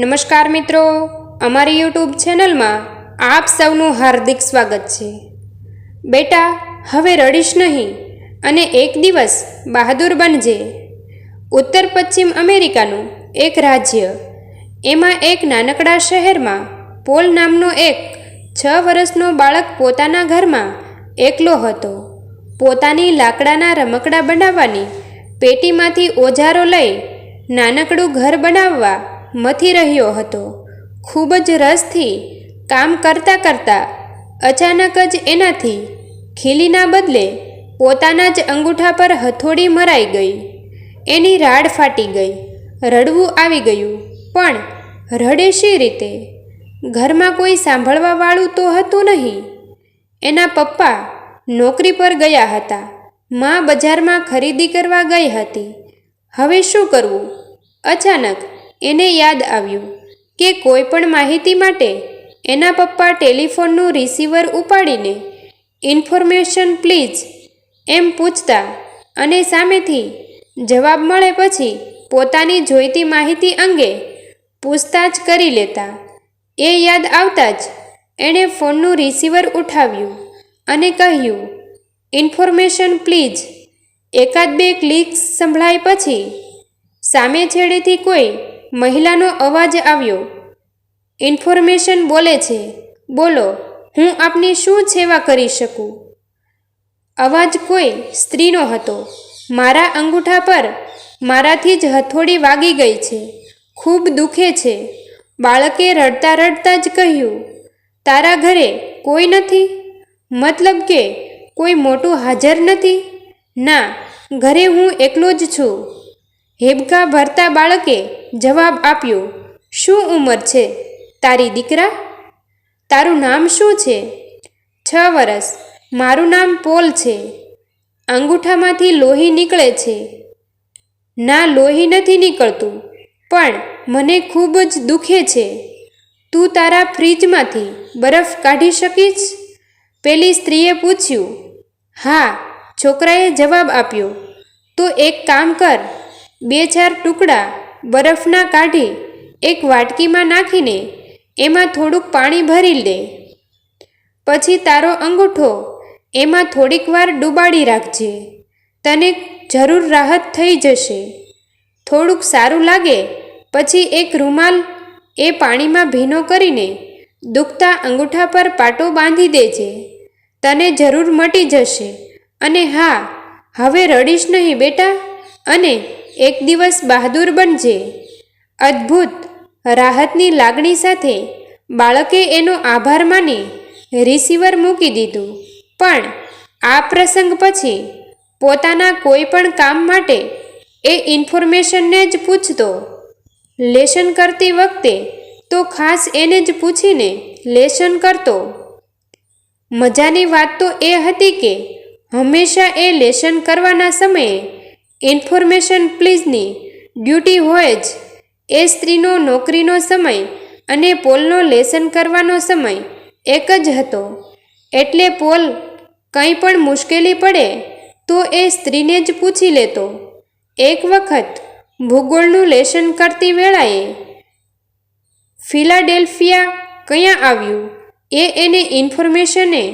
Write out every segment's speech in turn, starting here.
નમસ્કાર મિત્રો, અમારી યુટ્યુબ ચેનલમાં આપ સૌનું હાર્દિક સ્વાગત છે। બેટા, હવે રડીશ નહીં અને એક દિવસ બહાદુર બનજે। ઉત્તર પશ્ચિમ અમેરિકાનું એક રાજ્ય, એમાં એક નાનકડા શહેરમાં પોલ નામનો એક 6 વર્ષનો બાળક પોતાના ઘરમાં એકલો હતો। પોતાની લાકડાના રમકડા બનાવવાની પેટીમાંથી ઓજારો લઈ નાનકડું ઘર બનાવવા મથી રહ્યો હતો। ખૂબ જ રસથી કામ કરતાં કરતાં અચાનક જ એનાથી ખીલીના બદલે પોતાના જ અંગૂઠા પર હથોડી મરાઈ ગઈ। એની રાડ ફાટી ગઈ, રડવું આવી ગયું, પણ રડે શી રીતે? ઘરમાં કોઈ સાંભળવાવાળું તો હતું નહીં। એના પપ્પા નોકરી પર ગયા હતા, મા બજારમાં ખરીદી કરવા ગઈ હતી। હવે શું કરવું? અચાનક એને યાદ આવ્યું કે કોઈ પણ માહિતી માટે એના પપ્પા ટેલિફોનનું રિસીવર ઉપાડીને ઇન્ફોર્મેશન પ્લીઝ એમ પૂછતા અને સામેથી જવાબ મળે પછી પોતાની જોઈતી માહિતી અંગે પૂછતાછ કરી લેતા। એ યાદ આવતાં જ એણે ફોનનું રિસીવર ઉઠાવ્યું અને કહ્યું, ઇન્ફોર્મેશન પ્લીઝ। એકાદ બે ક્લિક્સ સંભળાય પછી સામે છેડેથી કોઈ મહિલાનો અવાજ આવ્યો। ઇન્ફોર્મેશન બોલે છે, બોલો, હું આપની શું સેવા કરી શકું? અવાજ કોઈ સ્ત્રીનો હતો। મારા અંગૂઠા પર મારાથી જ હથોડી વાગી ગઈ છે, ખૂબ દુખે છે, બાળકે રડતા રડતા જ કહ્યું। તારા ઘરે કોઈ નથી? મતલબ કે કોઈ મોટું હાજર નથી? ના, ઘરે હું એકલો જ છું, હેબકા ભરતા બાળકે જવાબ આપ્યો। શું ઉંમર છે તારી દીકરા? તારું નામ શું છે? 6 વર્ષ, મારું નામ પોલ છે। અંગૂઠામાંથી લોહી નીકળે છે? ના, લોહી નથી નીકળતું, પણ મને ખૂબ જ દુખે છે। તું તારા ફ્રીજમાંથી બરફ કાઢી શકીશ? પેલી સ્ત્રીએ પૂછ્યું। હા, છોકરાએ જવાબ આપ્યો। તો એક કામ કર, 2-4 ટુકડા બરફના કાઢી એક વાટકીમાં નાખીને એમાં થોડુંક પાણી ભરી દે, પછી તારો અંગૂઠો એમાં થોડીક વાર ડૂબાડી રાખજે, તને જરૂર રાહત થઈ જશે। થોડુંક સારું લાગે પછી એક રૂમાલ એ પાણીમાં ભીનો કરીને દુખતા અંગૂઠા પર પાટો બાંધી દેજે, તને જરૂર મટી જશે। અને હા, હવે રડીશ નહીં બેટા, અને એક દિવસ બહાદુર બનજે। અદ્ભુત રાહતની લાગણી સાથે બાળકે એનો આભાર માની રિસીવર મૂકી દીધું, પણ આ પ્રસંગ પછી પોતાના કોઈ પણ કામ માટે એ ઇન્ફોર્મેશનને જ પૂછતો। લેસન કરતી વખતે તો ખાસ એને જ પૂછીને લેસન કરતો। મજાની વાત તો એ હતી કે હંમેશા એ લેસન કરવાના સમયે ઇન્ફોર્મેશન પ્લીઝની ડ્યુટી હોય જ। એ સ્ત્રીનો નોકરીનો સમય અને પોલનો લેસન કરવાનો સમય એક જ હતો, એટલે પોલ કંઈ પણ મુશ્કેલી પડે તો એ સ્ત્રીને જ પૂછી લેતો। એક વખત ભૂગોળનું લેસન કરતી વેળાએ ફિલાડેલ્ફિયા ક્યાં આવ્યું એ એને ઇન્ફોર્મેશને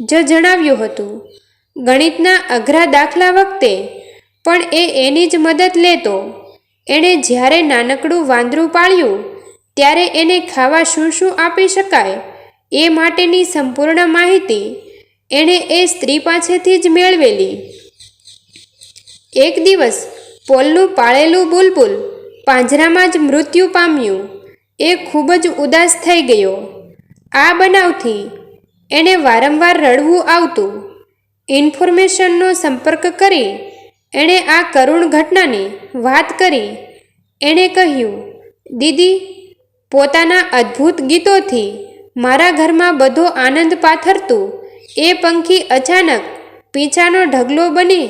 જ જણાવ્યું હતું। ગણિતના અઘરા દાખલા વખતે પણ એ એની જ મદદ લેતો। એણે જ્યારે નાનકડું વાંદરું પાળ્યું ત્યારે એને ખાવા શું શું આપી શકાય એ માટેની સંપૂર્ણ માહિતી એણે એ સ્ત્રી પાસેથી જ મેળવેલી। એક દિવસ પોલનું પાળેલું બુલબુલ પાંજરામાં જ મૃત્યુ પામ્યું। એ ખૂબ જ ઉદાસ થઈ ગયો। આ બનાવથી એને વારંવાર રડવું આવતું। ઇન્ફોર્મેશનનો સંપર્ક કરી એણે આ કરુણ ઘટનાની વાત કરી। એણે કહ્યું, દીદી, પોતાના અદ્ભુત ગીતોથી મારા ઘરમાં બધો આનંદ પાથરતું એ પંખી અચાનક પીંછાનો ઢગલો બની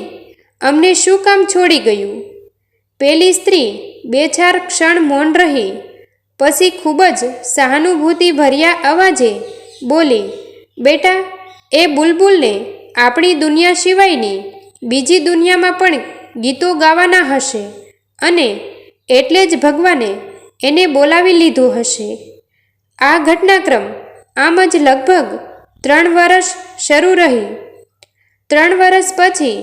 અમને શું કામ છોડી ગયું? પેલી સ્ત્રી 2-4 ક્ષણ મૌન રહી, પછી ખૂબ જ સહાનુભૂતિભર્યા અવાજે બોલી, બેટા, એ બુલબુલને આપણી દુનિયા સિવાયની બીજી દુનિયામાં પણ ગીતો ગાવાના હશે, અને એટલે જ ભગવાને એને બોલાવી લીધું હશે. આ ઘટનાક્રમ આમ જ લગભગ 3 વર્ષ શરૂ રહી. 3 વર્ષ પછી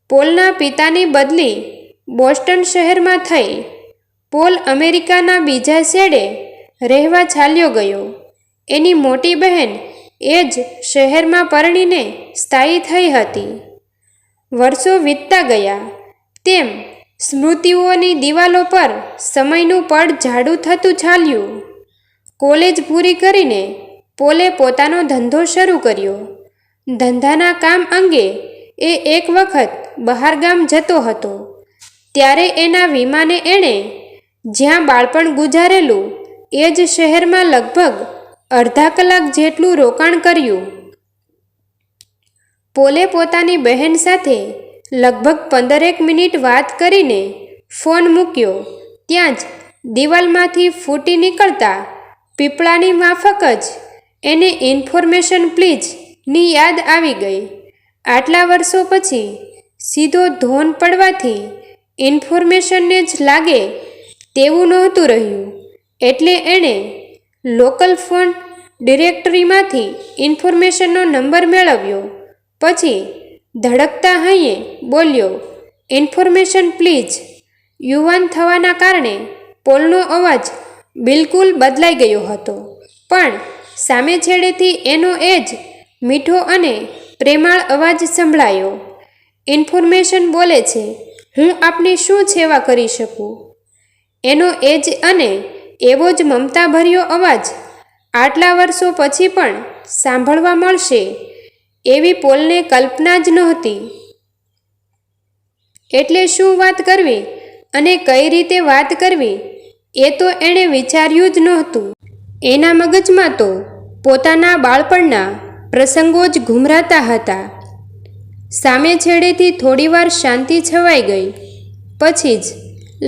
પોલના પિતાની બદલી બોસ્ટન શહેરમાં થઈ. પોલ અમેરિકાના બીજા છેડે રહેવા ચાલ્યો ગયો. એની મોટી બહેન એ જ શહેરમાં પરણીને સ્થાયી થઈ હતી. વર્ષો વીતતા ગયા તેમ સ્મૃતિઓની દિવાલો પર સમયનું પડ જાડું થતું ચાલ્યું. કોલેજ પૂરી કરીને પોલે પોતાનો ધંધો શરૂ કર્યો. ધંધાના કામ અંગે એ એક વખત બહારગામ જતો હતો ત્યારે એના વીમાને એણે જ્યાં બાળપણ ગુજારેલું એ જ શહેરમાં લગભગ અડધા કલાક જેટલું રોકાણ કર્યું. પોલે પોતાની બહેન સાથે લગભગ 15 મિનિટ વાત કરીને ફોન મૂક્યો. ત્યાં જ દિવાલમાંથી ફૂટી નીકળતા પીપળાની માફક જ એને ઇન્ફોર્મેશન પ્લીઝ ની યાદ આવી ગઈ. આટલા વર્ષો પછી સીધો ધોન પડવાથી ઇન્ફોર્મેશનને જ લાગે તેવું નહોતું રહ્યું. એટલે એણે લોકલ ફોન ડિરેક્ટરીમાંથી ઇન્ફોર્મેશનનો નંબર મેળવ્યો. પછી ધડકતા હૈયે બોલ્યો, ઇન્ફોર્મેશન પ્લીઝ. યુવાન થવાના કારણે પોલનો અવાજ બિલકુલ બદલાઈ ગયો હતો, પણ સામે છેડેથી એનો એ જ મીઠો અને પ્રેમાળ અવાજ સંભળાયો. ઇન્ફોર્મેશન બોલે છે, હું આપની શું સેવા કરી શકું? એનો એ જ અને એવો જ મમતાભર્યો અવાજ આટલા વર્ષો પછી પણ સાંભળવા મળશે એવી પોલને કલ્પના જ નહોતી. એટલે શું વાત કરવી અને કઈ રીતે વાત કરવી એ તો એણે વિચાર્યું જ નહોતું. એના મગજમાં તો પોતાના બાળપણના પ્રસંગો જ ઘૂમરાતા હતા. સામે છેડેથી થોડીવાર શાંતિ છવાઈ ગઈ. પછી જ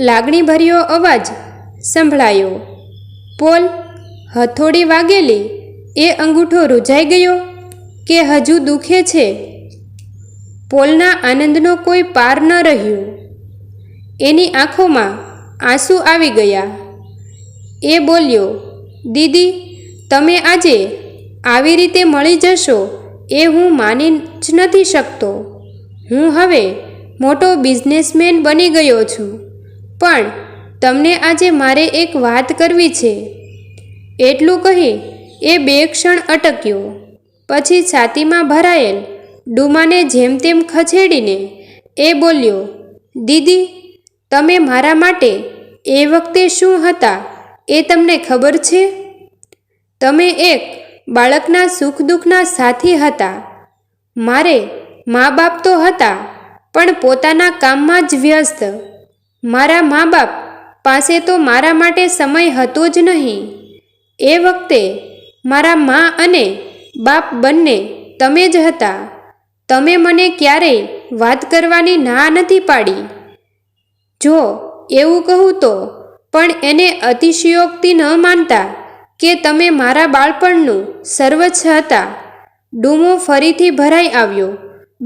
લાગણીભર્યો અવાજ સંભળાયો, પોલ, હથોડી વાગેલી એ અંગૂઠો રૂંઝાઈ ગયો કે હજુ દુખે છે? પોલના આનંદનો કોઈ પાર ન રહ્યો. એની આંખોમાં આંસુ આવી ગયા. એ બોલ્યો, દીદી, તમે આજે આવી રીતે મળી જશો એ હું માની જ નથી શકતો. હું હવે મોટો બિઝનેસમેન બની ગયો છું, પણ તમને આજે મારે એક વાત કરવી છે. એટલું કહી એ 2 ક્ષણ અટક્યો. પછી છાતીમાં ભરાયેલ ડૂમાને જેમ તેમ ખસેડીને એ બોલ્યો, દીદી, તમે મારા માટે એ વખતે શું હતા એ તમને ખબર છે? તમે એક બાળકના સુખ દુઃખના સાથી હતા. મારે મા બાપ તો હતા, પણ પોતાના કામમાં જ વ્યસ્ત. મારા મા બાપ પાસે તો મારા માટે સમય હતો જ નહીં. એ વખતે મારા મા અને બાપ બંને તમે જ હતા. તમે મને ક્યારેય વાત કરવાની ના નથી પાડી. જો એવું કહું તો પણ એને અતિશયોક્તિ ન માનતા કે તમે મારા બાળપણનું સર્વસ્વ હતા. ડૂમો ફરીથી ભરાઈ આવ્યો.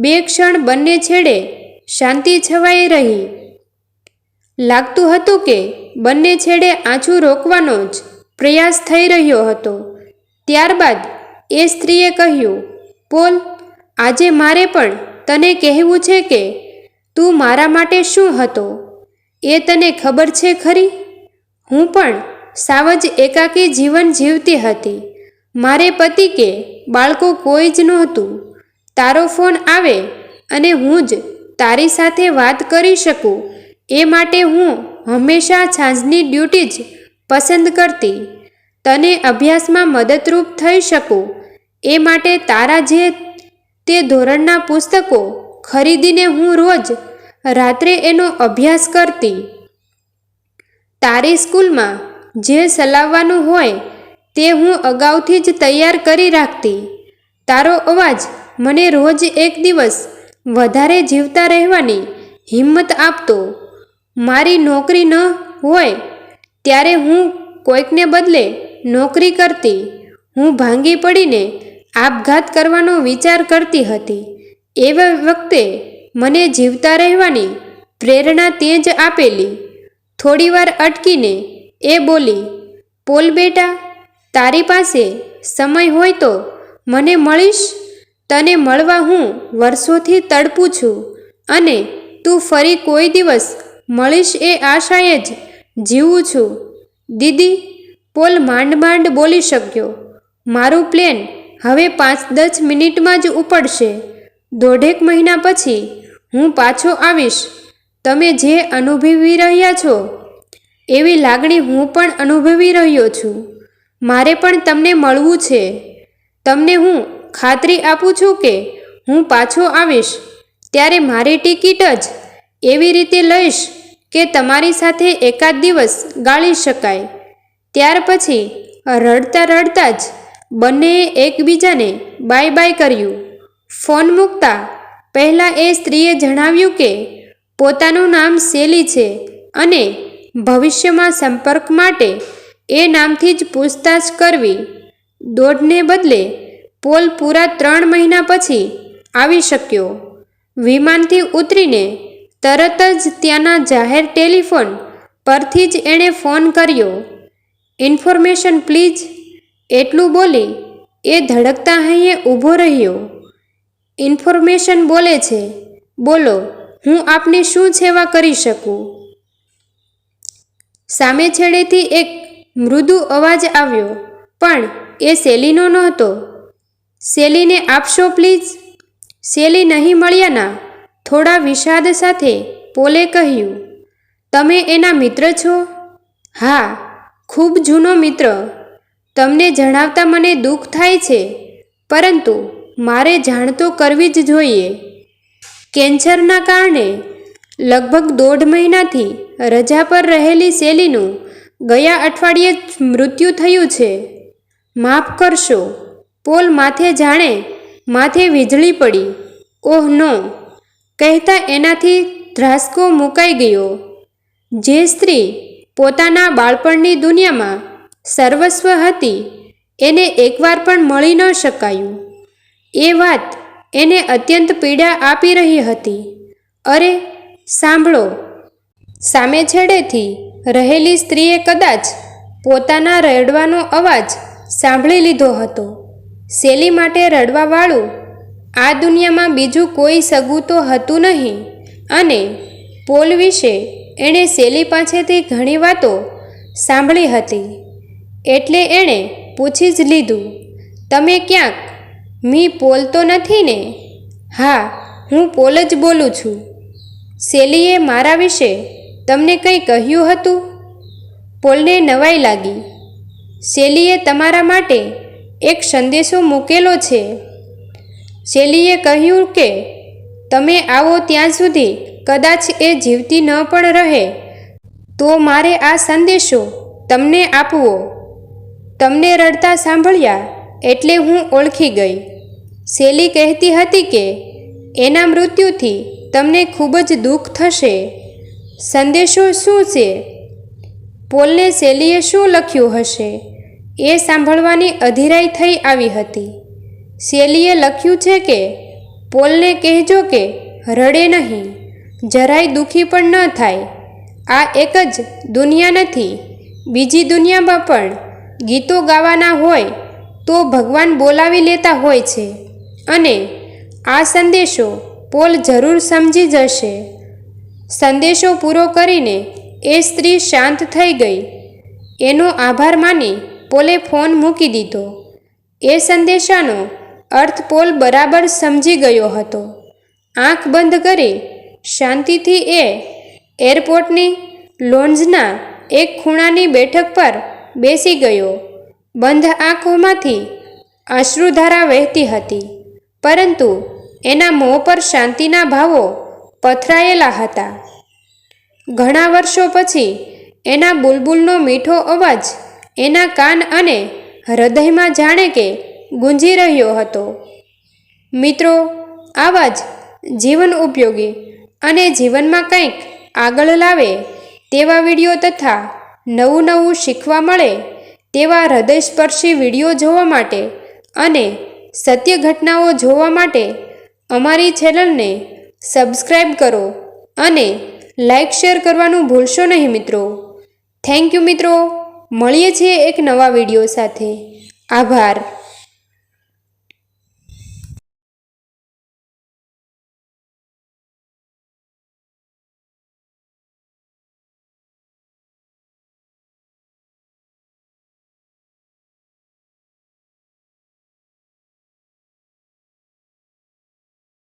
2 ક્ષણ બંને છેડે શાંતિ છવાઈ રહી. લાગતું હતું કે બંને છેડે આંસુ રોકવાનો જ પ્રયાસ થઈ રહ્યો હતો. ત્યારબાદ એ સ્ત્રીએ કહ્યું, પોલ, આજે મારે પણ તને કહેવું છે કે તું મારા માટે શું હતો એ તને ખબર છે ખરી? હું પણ સાવ જ એકાકી જીવન જીવતી હતી. મારે પતિ કે બાળકો કોઈ જ નહોતું. તારો ફોન આવે અને હું જ તારી સાથે વાત કરી શકું એ માટે હું હંમેશા સાંજની ડ્યુટી જ પસંદ કરતી. તને અભ્યાસમાં મદદરૂપ થઈ શકું એ માટે તારા જે તે ધોરણના પુસ્તકો ખરીદીને હું રોજ રાત્રે એનો અભ્યાસ કરતી. તારી સ્કૂલમાં જે ચલાવવાનું હોય તે હું અગાઉથી જ તૈયાર કરી રાખતી. તારો અવાજ મને રોજ એક દિવસ વધારે જીવતા રહેવાની હિંમત આપતો. મારી નોકરી ન હોય ત્યારે હું કોઈકને બદલે નોકરી કરતી. હું ભાંગી પડીને આપઘાત કરવાનો વિચાર કરતી હતી. એવા વખતે મને જીવતા રહેવાની પ્રેરણા તે જ આપેલી. થોડીવાર અટકીને એ બોલી, પોલ બેટા, તારી પાસે સમય હોય તો મને મળીશ? તને મળવા હું વર્ષોથી તડપું છું અને તું ફરી કોઈ દિવસ મળીશ એ આશાએ જ જીવું છું. દીદી, પોલ માંડ માંડ બોલી શક્યો. મારું પ્લેન હવે 5-10 મિનિટમાં જ ઉપડશે. 1.5 મહિના પછી હું પાછો આવીશ. તમે જે અનુભવી રહ્યા છો એવી લાગણી હું પણ અનુભવી રહ્યો છું. મારે પણ તમને મળવું છે. તમને હું ખાતરી આપું છું કે હું પાછો આવીશ ત્યારે મારી ટિકિટ જ એવી રીતે લઈશ કે તમારી સાથે એકાદ દિવસ ગાળી શકાય. ત્યાર પછી રડતા રડતા જ બંનેએ એકબીજાને બાય બાય કર્યું. ફોન મૂકતા પહેલાં એ સ્ત્રીએ જણાવ્યું કે પોતાનું નામ શેલી છે અને ભવિષ્યમાં સંપર્ક માટે એ નામથી જ પૂછતાછ કરવી. દોડને બદલે પોલ પૂરા 3 મહિના પછી આવી શક્યો. વિમાનથી ઉતરીને તરત જ ત્યાંના જાહેર ટેલિફોન પરથી જ એણે ફોન કર્યો. ઇન્ફોર્મેશન પ્લીઝ, એટલું બોલી એ ધડકતા હૈયે ઊભો રહ્યો. ઇન્ફોર્મેશન બોલે છે, બોલો, હું આપની શું સેવા કરી શકું? સામે છેડેથી એક મૃદુ અવાજ આવ્યો, પણ એ શેલીનો નહોતો. શેલીને આપશો પ્લીઝ? શેલી નહીં મળ્યાના થોડા વિષાદ સાથે પોલે કહ્યું, તમે એના મિત્ર છો? હા, ખૂબ જૂનો મિત્ર. તમને જણાવતા મને દુઃખ થાય છે, પરંતુ મારે જાણ તો કરવી જ જોઈએ. કેન્સરના કારણે લગભગ 1.5 મહિનાથી રજા પર રહેલી શેલીનું ગયા અઠવાડિયે જ મૃત્યુ થયું છે. માફ કરશો, પોલ માથે વીજળી પડી. ઓહ નો, કહેતા એનાથી ધ્રાસકો મુકાઈ ગયો. જે સ્ત્રી પોતાના બાળપણની દુનિયામાં સર્વસ્વ હતી એને એકવાર પણ મળી ન શકાયું. એ વાત એને અત્યંત પીડા આપી રહી હતી. અરે સાંભળો! સામે છેડેથી રહેલી સ્ત્રીએ કદાચ પોતાના રડવાનો અવાજ સાંભળી લીધો હતો. શેલી માટે રડવાવાળું આ દુનિયામાં બીજું કોઈ સગું તો હતું નહીં અને પોલ વિશે એણે શેલી પાસેથી ઘણી વાતો સાંભળી હતી. એટલે એણે પૂછી જ લીધું, તમે ક્યાંક મી પોલ તો નથી ને? હા, હું પોલ જ બોલું છું. શેલીએ મારા વિશે તમને કંઈ કહ્યું હતું? પોલને નવાઈ લાગી. શેલીએ તમારા માટે એક સંદેશો મૂકેલો છે. શેલીએ કહ્યું કે તમે આવો ત્યાં સુધી કદાચ એ જીવતી ન પણ રહે તો મારે આ સંદેશો તમને આપવો. તમને રડતા સાંભળ્યા એટલે હું ઓળખી ગઈ. શેલી કહેતી હતી કે એના મૃત્યુથી તમને ખૂબ જ દુઃખ થશે. સંદેશો શું છે? પોલને શેલીએ શું લખ્યું હશે એ સાંભળવાની અધીરાઈ થઈ આવી હતી. શેલીએ લખ્યું છે કે પોલને કહેજો કે રડે નહીં, જરાય દુઃખી પણ ન થાય. આ એક જ દુનિયા નથી, બીજી દુનિયામાં પણ ગીતો ગાવાના હોય તો ભગવાન બોલાવી લેતા હોય છે અને આ સંદેશો પોલ જરૂર સમજી જશે. સંદેશો પૂરો કરીને એ સ્ત્રી શાંત થઈ ગઈ. એનો આભાર માની પોલે ફોન મૂકી દીધો. એ સંદેશાનો અર્થ પોલ બરાબર સમજી ગયો હતો. આંખ બંધ કરી શાંતિથી એ એરપોર્ટની લોન્જના એક ખૂણાની બેઠક પર બેસી ગયો. બંધ આંખોમાંથી અશ્રુધારા વહેતી હતી, પરંતુ એના મોં પર શાંતિના ભાવો પથરાયેલા હતા. ઘણા વર્ષો પછી એના બુલબુલનો મીઠો અવાજ એના કાન અને હૃદયમાં જાણે કે ગુંજી રહ્યો હતો. મિત્રો, આવા જ જીવન ઉપયોગી અને જીવનમાં કંઈક આગળ લાવે તેવા વિડીયો તથા નવું નવું શીખવા મળે તેવા હૃદયસ્પર્શી વિડીયો જોવા માટે અને સત્ય ઘટનાઓ જોવા માટે અમારી ચેનલને સબસ્ક્રાઈબ કરો અને લાઈક શેર કરવાનું ભૂલશો નહીં મિત્રો. થેન્ક યુ મિત્રો. મળીએ છીએ એક નવા વિડીયો સાથે. આભાર.